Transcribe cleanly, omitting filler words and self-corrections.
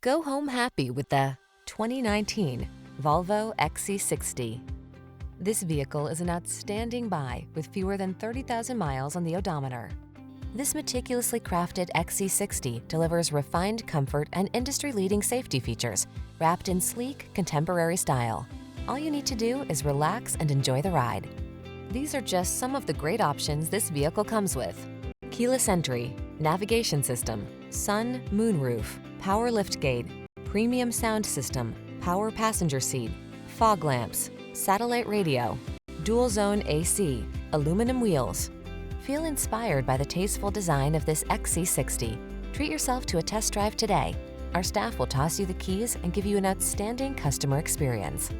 Go home happy with the 2019 Volvo XC60. This vehicle is an outstanding buy with fewer than 30,000 miles on the odometer. This meticulously crafted XC60 delivers refined comfort and industry-leading safety features wrapped in sleek, contemporary style. All you need to do is relax and enjoy the ride. These are just some of the great options this vehicle comes with: keyless entry, navigation system, sun, moonroof, power liftgate, premium sound system, power passenger seat, fog lamps, satellite radio, dual zone AC, aluminum wheels. Feel inspired by the tasteful design of this XC60. Treat yourself to a test drive today. Our staff will toss you the keys and give you an outstanding customer experience.